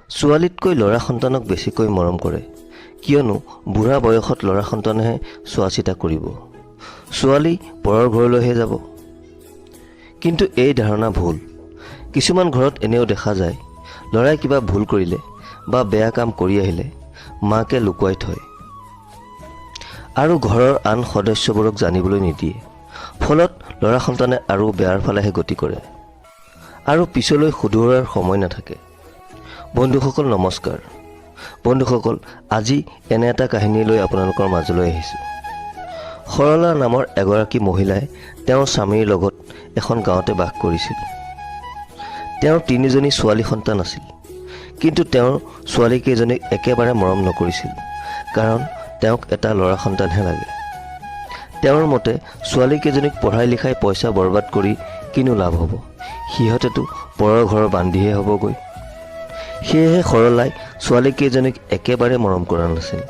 ছোৱালীতকৈ ল'ৰা সন্তানক বেছিকৈ মৰম কৰে, কিয়নো বুঢ়া বয়সত ল'ৰা সন্তানেহে চোৱা চিতা কৰিব, ছোৱালী পৰৰ ঘৰলৈহে যাব। কিন্তু এই ধাৰণা ভুল। কিছুমান ঘৰত এনেও দেখা যায়, ল'ৰাই কিবা ভুল কৰিলে বা বেয়া কাম কৰি আহিলে মাকে লুকুৱাই থয় আৰু ঘৰৰ আন সদস্যবোৰক জানিবলৈ নিদিয়ে। ফলত ল'ৰা সন্তানে আৰু বেয়াৰ ফালেহে গতি কৰে আৰু পিছলৈ শুধৰোৱাৰ সময় নাথাকে। বন্ধুসকল নমস্কাৰ। বন্ধুসকল, আজি এনে এটা কাহিনী লৈ আপোনালোকৰ মাজলৈ আহিছোঁ। সৰলা নামৰ এগৰাকী মহিলাই তেওঁৰ স্বামীৰ লগত এখন গাঁৱতে বাস কৰিছিল। তেওঁৰ 3জনী ছোৱালী সন্তান আছিল, কিন্তু তেওঁৰ ছোৱালীকেইজনীক একেবাৰে মৰম নকৰিছিল, কাৰণ তেওঁক এটা ল'ৰা সন্তানহে লাগে। তেওঁৰ মতে ছোৱালীকেইজনীক পঢ়াই লিখাই পইচা বৰবাদ কৰি কিনো লাভ হ'ব, সিহঁতেতো পৰৰ ঘৰৰ বান্ধিহে হ'বগৈ। সেয়েহে সৰলাই ছোৱালীকেইজনীক একেবাৰে মৰম কৰা নাছিল।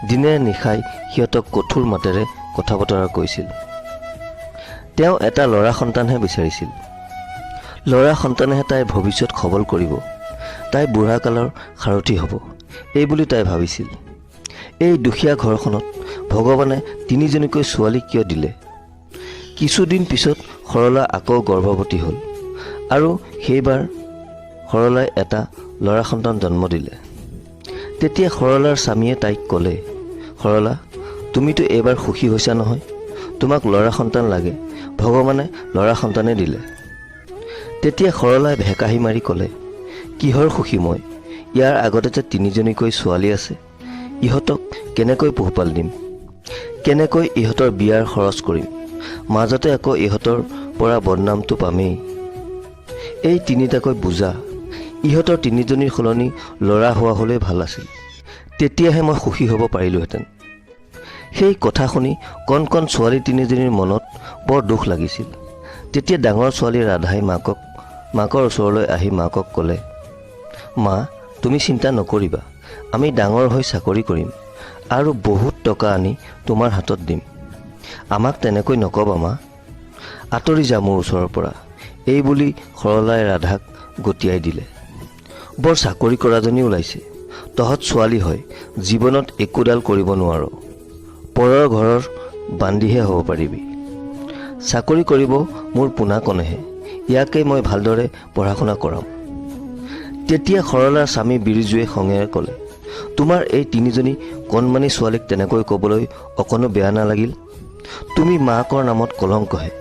দিনে নিশাই সিহঁতক কঠোৰ মাতেৰে কথা বতৰা কৈছিল। তেওঁ এটা ল'ৰা সন্তানহে বিচাৰিছিল। ল'ৰা সন্তানেহে তাইৰ ভৱিষ্যত সবল কৰিব, তাই বুঢ়া কালৰ সাৰথি হ'ব, এই বুলি তাই ভাবিছিল। এই দুখীয়া ঘৰখনত ভগৱানে 3জনীকৈ ছোৱালী কিয় দিলে? কিছুদিন পিছত সৰলা আকৌ গৰ্ভৱতী হ'ল আৰু সেইবাৰ সৰলাই এটা ল'ৰা সন্তান জন্ম দিলে। তেতিয়া সৰলাৰ স্বামীয়ে তাইক ক'লে, সৰলা, তুমিতো এইবাৰ সুখী হৈছা নহয়, তোমাক ল'ৰা সন্তান লাগে, ভগৱানে ল'ৰা সন্তানে দিলে। তেতিয়া সৰলাই ভেকাহি মাৰি ক'লে, কিহৰ সুখী মই? ইয়াৰ আগতে যে 3জনীকৈ ছোৱালী আছে, ইহঁতক কেনেকৈ পোহপাল দিম? কেনেকৈ ইহঁতৰ বিয়াৰ খৰচ কৰিম? মাজতে আকৌ ইহঁতৰ পৰা বদনামটো পামেই। এই 3টাকৈ বুজা, ইহঁতৰ 3জনীৰ সলনি ল'ৰা হোৱা হ'লেই ভাল আছিল, তেতিয়াহে মই সুখী হ'ব পাৰিলোহেঁতেন। সেই কথা শুনি কণ কণ ছোৱালী 3জনীৰ মনত বৰ দুখ লাগিছিল। তেতিয়া ডাঙৰ ছোৱালী ৰাধাই মাকৰ ওচৰলৈ আহি মাকক ক'লে, মা, তুমি চিন্তা নকৰিবা, আমি ডাঙৰ হৈ চাকৰি কৰিম আৰু বহুত টকা আনি তোমাৰ হাতত দিম। আমাক তেনেকৈ নকবা মা, আঁতৰি যা মোৰ ওচৰৰ পৰা, এই বুলি সৰলাই ৰাধাক গতিয়াই দিলে। বৰ চাকৰি কৰাজনী ওলাইছে, তহঁত ছোৱালী হয়, জীৱনত একোডাল কৰিব নোৱাৰ, পৰৰ ঘৰৰ বান্দিহে হ'ব পাৰিবি। চাকৰি কৰিব মোৰ পোনাকণেহে, ইয়াকেই মই ভালদৰে পঢ়া শুনা কৰাম। তেতিয়া সৰলাৰ স্বামী বিৰজুৱে খঙেৰে ক'লে, তোমাৰ এই 3জনী কণমানি ছোৱালীক তেনেকৈ ক'বলৈ অকণো বেয়া নালাগিল? তুমি মাকৰ নামত কলংকহে,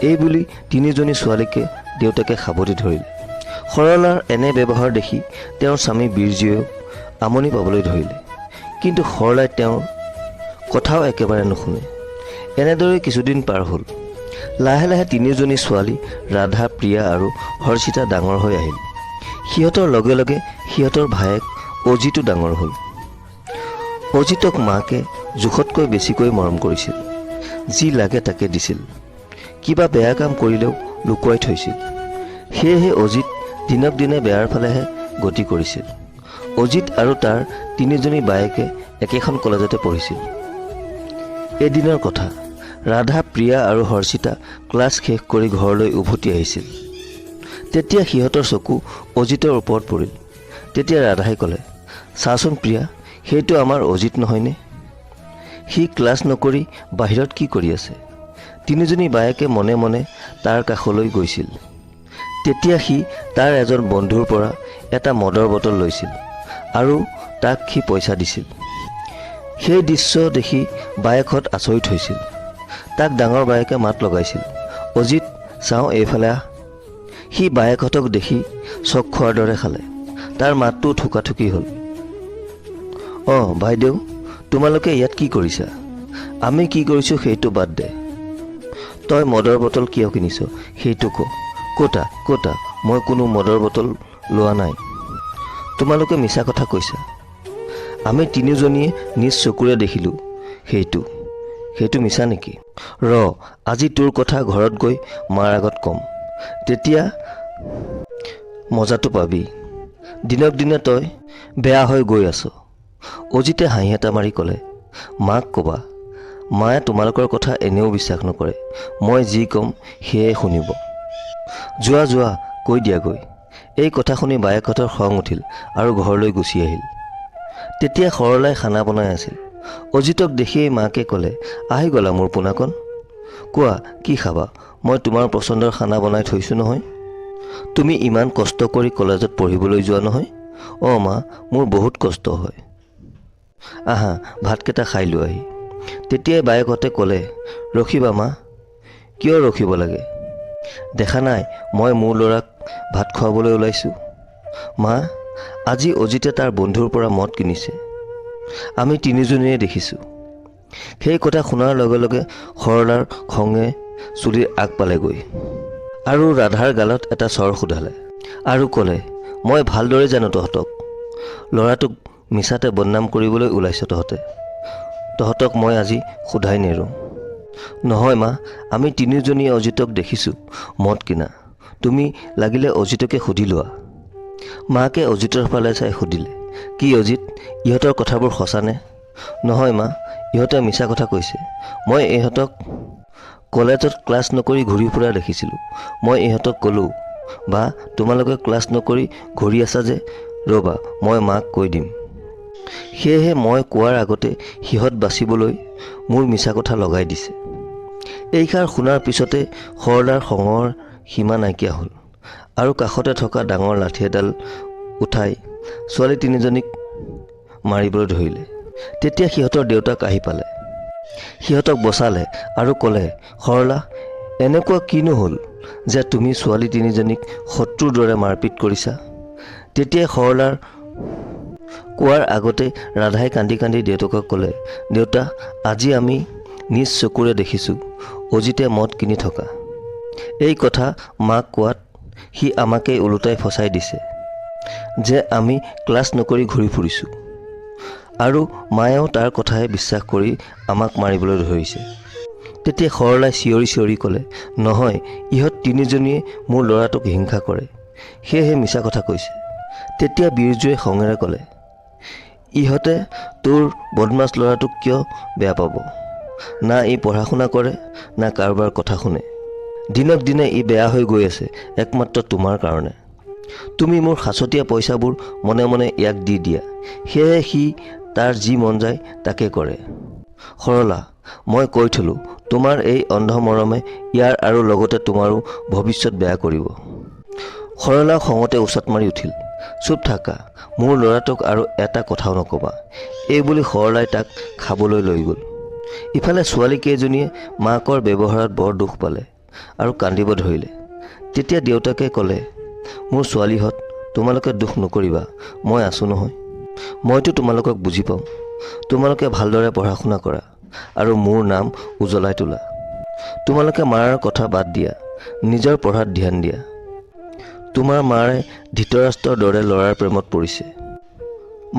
এই বুলি 3জনী ছোৱালীকে দেউতাকে সাবটি ধৰিলে। সৰলাৰ এনে ব্যৱহাৰ দেখি তেওঁৰ স্বামী বিৰজুৱেও আমনি পাবলৈ ধৰিলে, কিন্তু সৰলাই তেওঁৰ কথাও একেবাৰে নুশুনে। এনেদৰে কিছুদিন পাৰ হ'ল। লাহে লাহে 3জনী ছোৱালী ৰাধা, প্ৰিয়া আৰু হৰ্ষিতা ডাঙৰ হৈ আহিল। সিহঁতৰ লগে লগে সিহঁতৰ ভায়েক অজিতো ডাঙৰ হ'ল। অজিতক মাকে জোখতকৈ বেছিকৈ মৰম কৰিছিল, যি লাগে তাকে দিছিল, কিবা বেয়া কাম কৰিলেও লুকুৱাই থৈছিল। সেয়েহে অজিত দিনক দিনে বেয়াৰ ফালেহে গতি কৰিছিল। অজিত আৰু তাৰ 3জনী বায়েকে একেখন কলেজতে পঢ়িছিল। এদিনৰ কথা, ৰাধা, প্ৰিয়া আৰু হৰ্ষিতা ক্লাছ শেষ কৰি ঘৰলৈ উভতি আহিছিল। তেতিয়া সিহঁতৰ চকু অজিতৰ ওপৰত পৰিল। তেতিয়া ৰাধাই ক'লে, চাচোন প্ৰিয়া, সেইটো আমাৰ অজিত নহয়নে? সি ক্লাছ নকৰি বাহিৰত কি কৰি আছে? 3জনী বায়েকে মনে মনে তাৰ কাষলৈ গৈছিল। তেতিয়া সি তাৰ এজন বন্ধুৰ পৰা এটা মদৰ বটল লৈছিল আৰু তাক সি পইচা দিছিল। সেই দৃশ্য দেখি বায়েকহঁত আচৰিত হৈছিল। তাক ডাঙৰ বায়েকে মাত লগাইছিল, অজিত, চাওঁ এইফালে আহ। সি বায়েকহঁতক দেখি চক খোৱাৰ দৰে খালে। তাৰ মাতটো থুকাথুকি হ'ল। অঁ বাইদেউ, তোমালোকে ইয়াত কি কৰিছা? আমি কি কৰিছোঁ সেইটো বাদ দে, তই মদৰ বটল কিয় কিনিছ সেইটো ক। ক'তা, মই কোনো মদৰ বটল লোৱা নাই। তোমালোকে মিছা কথা কৈছা। আমি 3জনীয়ে নিজ চকুৰে দেখিলোঁ, সেইটো মিছা নেকি? আজি তোৰ কথা ঘৰত গৈ মাৰ আগত ক'ম, তেতিয়া মজাটো পাবি। দিনক দিনে তই বেয়া হৈ গৈ আছ। অজিতে হাঁহি এটা মাৰি ক'লে, মাক ক'বা, মায়ে তোমালোকৰ কথা এনেও বিশ্বাস নকৰে, মই যি ক'ম সেয়ে শুনিব। যোৱা কৈ দিয়াগৈ, এই কথা শুনি বায়েকহঁতৰ খং উঠিল আৰু ঘৰলৈ গুচি আহিল। তেতিয়া সৰলাই খানা বনাই আছিল। অজিতক দেখিয়েই মাকে ক'লে, আহি গ'লা মোৰ পোনাকণ, কোৱা কি খাবা? মই তোমাৰ পচন্দৰ খানা বনাই থৈছোঁ নহয়। তুমি ইমান কষ্ট কৰি কলেজত পঢ়িবলৈ যোৱা নহয়? অঁ মা, মোৰ বহুত কষ্ট হয়। আহা ভাতকেইটা খাই লোৱাহি। তেতিয়াই বায়েকহঁতে ক'লে, ৰখিবা মা। কিয় ৰখিব লাগে? দেখা নাই মই মোৰ ল'ৰাক ভাত খুৱাবলৈ ওলাইছোঁ? মা, আজি অজিতে তাৰ বন্ধুৰ পৰা মদ কিনিছে। আমি তিনিজনীয়ে দেখিছোঁ। সেই কথা শুনাৰ লগে লগে সৰলাৰ খঙে চুলিৰ আগ পালেগৈ আৰু ৰাধাৰ গালত এটা চৰ সোধালে আৰু ক'লে, মই ভালদৰে জানো তহঁতক। ল'ৰাটোক মিছাতে বদনাম কৰিবলৈ ওলাইছ তহঁতক মই আজি সোধাই নেৰোঁ। নহয় মা, আমি তিনিজনীয়ে অজিতক দেখিছোঁ মদ কিনা। তুমি লাগিলে অজিতকে সুধি লোৱা। মাকে অজিতৰ ফালে চাই সুধিলে, কি অজিত, ইহঁতৰ কথাবোৰ সঁচানে? নহয় মা, ইহঁতে মিছা কথা কৈছে। মই ইহঁতক কলেজত ক্লাছ নকৰি ঘূৰি ফুৰা দেখিছিলোঁ। মই ইহঁতক ক'লোঁ, বা তোমালোকে ক্লাছ নকৰি ঘূৰি আছা যে, ৰ'বা মই মাক কৈ দিম। সেয়েহে মই কোৱাৰ আগতে সিহঁত বাচিবলৈ মোৰ মিছা কথা লগাই দিছে। এইষাৰ শুনাৰ পিছতে সৰলাৰ খঙৰ সীমা নাইকিয়া হ'ল আৰু কাষতে থকা ডাঙৰ লাঠি এডাল উঠাই ছোৱালী তিনিজনীক মাৰিবলৈ ধৰিলে। তেতিয়া সিহঁতৰ দেউতাক আহি পালে। সিহঁতক বচালে আৰু ক'লে, সৰলা, এনেকুৱা কিনো হ'ল যে তুমি ছোৱালী তিনিজনীক শত্ৰুৰ দৰে মাৰপিট কৰিছা? তেতিয়াই সৰলাৰ কোৱাৰ আগতে ৰাধাই কান্দি কান্দি দেউতাকক ক'লে, দেউতা, আজি আমি নিজ চকুৰে দেখিছোঁ অজিতে মদ কিনি থকা। এই কথা মাক কোৱাত সি আমাকেই ওলোটাই ফচাই দিছে যে আমি ক্লাছ নকৰি ঘূৰি ফুৰিছোঁ, আৰু মায়েও তাৰ কথাই বিশ্বাস কৰি আমাক মাৰিবলৈ ধৰিছে। তেতিয়া সৰলাই চিঞৰি চিঞৰি ক'লে, নহয়, ইহঁত তিনিজনীয়ে মোৰ ল'ৰাটোক হিংসা কৰে, সেয়েহে মিছা কথা কৈছে। তেতিয়া বীৰজুৱে খঙেৰে ক'লে, ইহঁতে তোৰ বদমাছ ল'ৰাটোক কিয় বেয়া পাব? না ই পঢ়া শুনা কৰে, না কাৰোবাৰ কথা শুনে। দিনক দিনে ই বেয়া হৈ গৈ আছে একমাত্ৰ তোমাৰ কাৰণে। তুমি মোৰ সাঁচতীয়া পইচাবোৰ মনে মনে ইয়াক দি দিয়া, সেয়েহে সি তাৰ যি মন যায় তাকে কৰে। সৰলা, মই কৈ থলোঁ, তোমাৰ এই অন্ধ মৰমে ইয়াৰ আৰু লগতে তোমাৰো ভৱিষ্যত বেয়া কৰিব। সৰলা খঙতে উচট মাৰি উঠিল, চুপ থাকা, মোৰ ল'ৰাটোক আৰু এটা কথাও নক'বা। এই বুলি সৰলাই তাক খাবলৈ লৈ গ'ল। ইফালে ছোৱালীকেইজনীয়ে মাকৰ ব্যৱহাৰত বৰ দুখ পালে আৰু কান্দিব ধৰিলে। তেতিয়া দেউতাকে ক'লে, মোৰ ছোৱালীহঁত, তোমালোকে দুখ নকৰিবা, মই আছোঁ নহয়। মইতো তোমালোকক বুজি পাওঁ। তোমালোকে ভালদৰে পঢ়া শুনা কৰা আৰু মোৰ নাম উজ্বলাই তোলা। তোমালোকে মাৰ কথা বাদ দিয়া, নিজৰ পঢ়াত ধ্যান দিয়া। তোমাৰ মাৰে ধৃতৰাষ্ট্ৰৰ দৰে ল'ৰাৰ প্ৰেমত পৰিছে।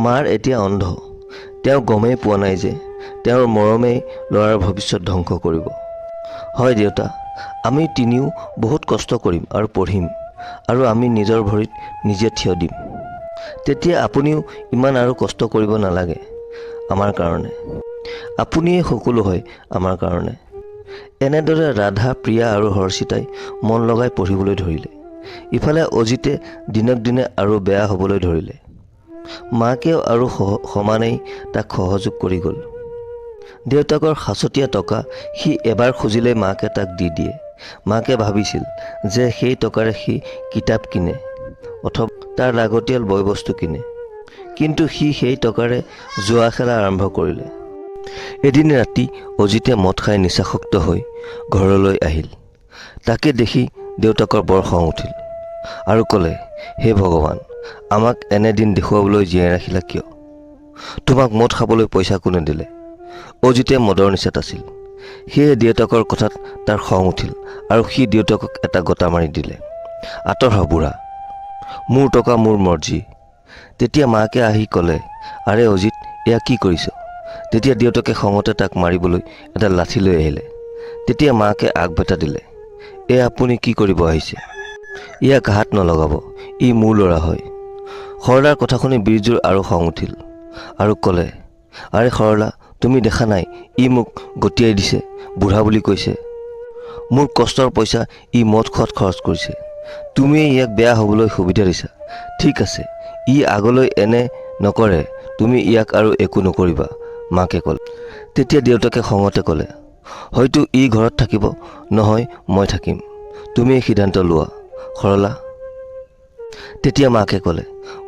মাৰ এতিয়া অন্ধ। তেওঁ গমেই পোৱা নাই যে তেওঁৰ মৰমেই ল'ৰাৰ ভৱিষ্যত ধ্বংস কৰিব। হয় দেউতা, আমি তিনিও বহুত কষ্ট কৰিম আৰু পঢ়িম, আৰু আমি নিজৰ ভৰিত নিজে থিয় দিম। তেতিয়া আপুনিও ইমান আৰু কষ্ট কৰিব নালাগে আমাৰ কাৰণে। আপুনিয়ে সকলো হয় আমাৰ কাৰণে। এনেদৰে ৰাধা, প্ৰিয়া আৰু হৰ্ষিতাই মন লগাই পঢ়িবলৈ ধৰিলে। ইফালে অজিতে দিনক দিনে আৰু বেয়া হ'বলৈ ধৰিলে। মাকেও আৰু সমানেই তাক সহযোগ কৰি গ'ল। দেউতাকৰ সাঁচতীয়া টকা সি এবাৰ খুজিলে মাকে তাক দি দিয়ে। মাকে ভাবিছিল যে সেই টকাৰে সি কিতাপ কিনে অথবা তাৰ লাগতিয়াল বয় বস্তু কিনে, কিন্তু সি সেই টকাৰে জুৱা খেলা আৰম্ভ কৰিলে। এদিন ৰাতি অজিতে মদ খাই নিচাসক্ত হৈ ঘৰলৈ আহিল। তাকে দেখি দেউতাকৰ বৰ খং উঠিল আৰু ক'লে, হে ভগৱান, আমাক এনে দিন দেখুৱাবলৈ জীয়াই ৰাখিলা কিয়? তোমাক মদ খাবলৈ পইচা কোনে দিলে? অজিতে মদৰ নিচাত আছিল। সেয়ে দেউতাকৰ কথাত তাৰ খং উঠিল আৰু সি দেউতাকক এটা গতা মাৰি দিলে, আঁতৰ হ বুঢ়া, মোৰ টকা মোৰ মৰ্জি। তেতিয়া মাকে আহি ক'লে, আৰে অজিত, এয়া কি কৰিছ? তেতিয়া দেউতাকে খঙতে তাক মাৰিবলৈ এটা লাঠি লৈ আহিলে। তেতিয়া মাকে আগভেটা দিলে, আপুনি কি কৰিব আহিছে? ইয়াক হাত নলগাব, ই মোৰ ল'ৰা হয়। সৰলাৰ কথা শুনি বীৰজুৰ আৰু খং উঠিল আৰু ক'লে, আৰে সৰলা, তুমি দেখা নাই ই মোক গতিয়াই দিছে, বুঢ়া বুলি কৈছে। মোৰ কষ্টৰ পইচা ই মদ খোৱাত খৰচ কৰিছে। তুমিয়ে ইয়াক বেয়া হ'বলৈ সুবিধা দিছা। ঠিক আছে, ই আগলৈ এনে নকৰে, তুমি ইয়াক আৰু একো নকৰিবা, মাকে ক'লে। তেতিয়া দেউতাকে খঙতে ক'লে, হয়তো ই ঘৰত থাকিব, নহয় মই থাকিম। তুমি এই সিদ্ধান্ত লোৱা, সৰলা। তেতিয়া মাকে ক'লে,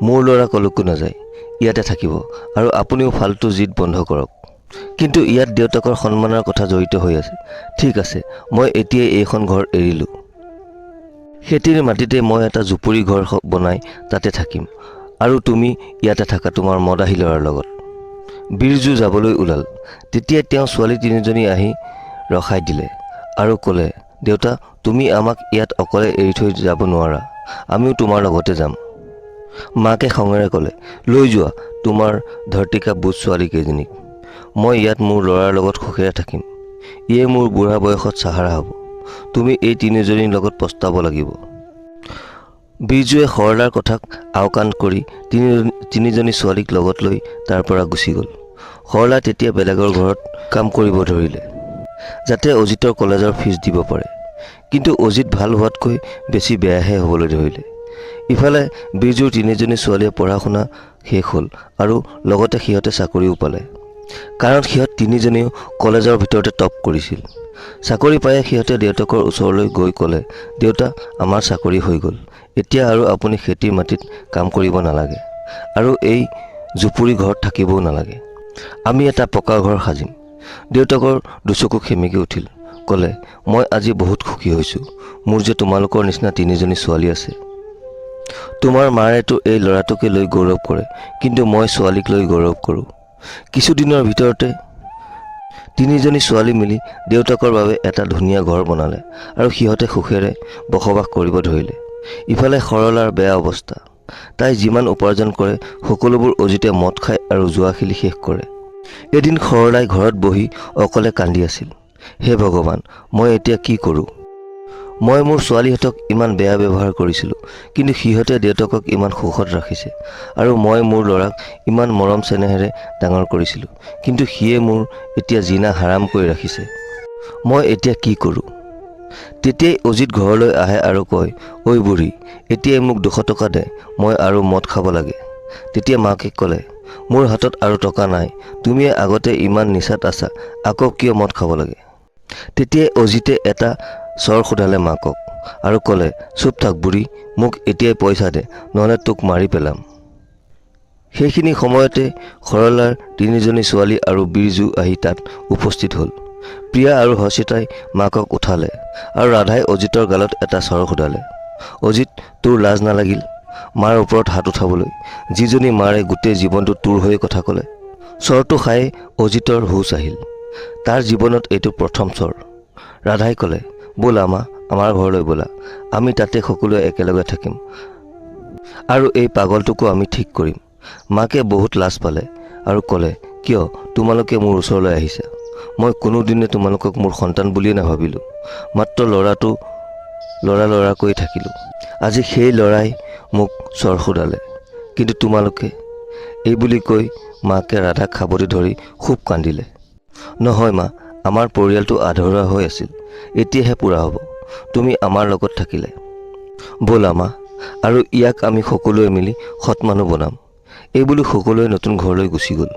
মোৰ ল'ৰা কলৈকো নাযায়, ইয়াতে থাকিব, আৰু আপুনিও ফাল্টু জিদ বন্ধ কৰক। কিন্তু ইয়াত দেউতাকৰ সন্মানৰ কথা জড়িত হৈ আছে। ঠিক আছে, মই এতিয়াই এইখন ঘৰ এৰিলোঁ। খেতিৰ মাটিতে মই এটা জুপুৰি ঘৰ বনাই তাতে থাকিম, আৰু তুমি ইয়াতে থাকা তোমাৰ মদাহী ল'ৰাৰ লগত। বিৰজু যাবলৈ ওলাল। তেতিয়াই তেওঁ ছোৱালী তিনিজনী আহি ৰখাই দিলে আৰু ক'লে, দেউতা, তুমি আমাক ইয়াত অকলে এৰি থৈ যাব নোৱাৰা, আমিও তোমাৰ লগতে যাম। মাকে খঙেৰে ক'লে, লৈ যোৱা তোমাৰ ধৰ্তিকা বুজ ছোৱালীকেইজনীক। মই ইয়াত মোৰ ল'ৰাৰ লগত সুখেৰে থাকিম। ইয়ে মোৰ বুঢ়া বয়সত চাহাৰা হ'ব। তুমি এই তিনিজনীৰ লগত পস্তাব লাগিব। বিৰজুৱে সৰলাৰ কথাক আওকাণ কৰি তিনিজনী ছোৱালীক লগত লৈ তাৰ পৰা গুচি গ'ল। সৰলা তেতিয়া বেলেগৰ ঘৰত কাম কৰিব ধৰিলে, যাতে অজিতৰ কলেজৰ ফিজ দিব পাৰে। কিন্তু অজিত ভাল হোৱাতকৈ বেছি বেয়াহে হ'বলৈ ধৰিলে। ইফালে বিৰজুৰ তিনিজনী ছোৱালীয়ে পঢ়া শুনা শেষ হ'ল আৰু লগতে সিহঁতে চাকৰিও পালে। কাৰণ সিহঁত তিনিজনীও কলেজৰ ভিতৰতে টপ কৰিছিল। চাকৰি পায়ে সিহঁতে দেউতাকৰ ওচৰলৈ গৈ ক'লে, দেউতা, আমাৰ চাকৰি হৈ গ'ল, এতিয়া আৰু আপুনি খেতিৰ মাটিত কাম কৰিব নালাগে, আৰু এই জুপুৰি ঘৰত থাকিবও নালাগে। আমি এটা পকা ঘৰ সাজিম। দেউতাকৰ দুচকু সেমেকি উঠিল। ক'লে, মই আজি বহুত সুখী হৈছোঁ। মোৰ যে তোমালোকৰ নিচিনা তিনিজনী ছোৱালী আছে। তোমাৰ মাৰেতো এই ল'ৰাটোকে লৈ গৌৰৱ কৰে, কিন্তু মই ছোৱালীক লৈ গৌৰৱ কৰোঁ। কিছুদিনৰ ভিতৰতে তিনিজনী ছোৱালী মিলি দেউতাকৰ বাবে এটা ধুনীয়া ঘৰ বনালে আৰু সিহঁতে সুখেৰে বসবাস কৰিব ধৰিলে। ইফালে সৰলাৰ বেয়া অৱস্থা। তাই যিমান উপাৰ্জন কৰে সকলোবোৰ অজিতে মদ খায় আৰু জুৱা খেলি শেষ কৰে। এদিন সৰলাই ঘৰত বহি অকলে কান্দি আছিল। হে ভগৱান, মই এতিয়া কি কৰোঁ? মই মোৰ ছোৱালীহঁতক ইমান বেয়া ব্যৱহাৰ কৰিছিলোঁ, কিন্তু সিহঁতে দেউতাকক ইমান সুখত ৰাখিছে, আৰু মই মোৰ ল'ৰাক ইমান মৰম চেনেহেৰে ডাঙৰ কৰিছিলোঁ, কিন্তু সিয়ে মোৰ এতিয়া জিনা হাৰাম কৰি ৰাখিছে। মই এতিয়া কি কৰোঁ? তেতিয়াই অজিত ঘৰলৈ আহে আৰু কয়, ঐ বুঢ়ী, এতিয়াই মোক 200 টকা দে, মই আৰু মদ খাব লাগে। তেতিয়া মাকে ক'লে, মোৰ হাতত আৰু টকা নাই, তুমিয়ে আগতে ইমান নিচাত আছা, আকৌ কিয় মদ খাব লাগে? তেতিয়াই অজিতে এটা চৰ সোধালে মাকক আৰু ক'লে, চুপ থাক বুঢ়ী, মোক এতিয়াই পইচা দে, নহ'লে তোক মাৰি পেলাম। সেইখিনি সময়তে সৰলাৰ তিনিজনী ছোৱালী আৰু বিৰজু আহি তাত উপস্থিত হ'ল। প্ৰিয়া আৰু হৰ্ষিতাই মাকক উঠালে আৰু ৰাধাই অজিতৰ গালত এটা চৰ সোধালে। অজিত, তোৰ লাজ নালাগিল মাৰ ওপৰত হাত উঠাবলৈ? যিজনী মাৰে গোটেই জীৱনটো তোৰ হৈ কথা ক'লে। চৰটো খাই অজিতৰ হুঁচ আহিল। তাৰ জীৱনত এইটো প্ৰথম চৰ। ৰাধাই ক'লে, ব'লা মা, আমাৰ ঘৰলৈ ব'লা, আমি তাতে সকলোৱে একেলগে থাকিম, আৰু এই পাগলটোকো আমি ঠিক কৰিম। মাকে বহুত লাজ পালে আৰু ক'লে, কিয় তোমালোকে মোৰ ওচৰলৈ আহিছা? মই কোনোদিনে তোমালোকক মোৰ সন্তান বুলিয়ে নাভাবিলোঁ, মাত্ৰ ল'ৰা কৈ থাকিলোঁ। আজি সেই ল'ৰাই মোক চৰ সোধালে, কিন্তু তোমালোকে? এই বুলি কৈ মাকে ৰাধাক সাবটি ধৰি খুব কান্দিলে। নহয় মা, আমাৰ পৰিয়ালটো আধৰুৱা হৈ আছিল, এতিয়াহে পূৰা হ'ব, তুমি আমাৰ লগত থাকিলে। ব'লা মা, আৰু ইয়াক আমি সকলোৱে মিলি সৎ মানুহ বনাম। এইবুলি সকলোৱে নতুন ঘৰলৈ গুচি গ'ল।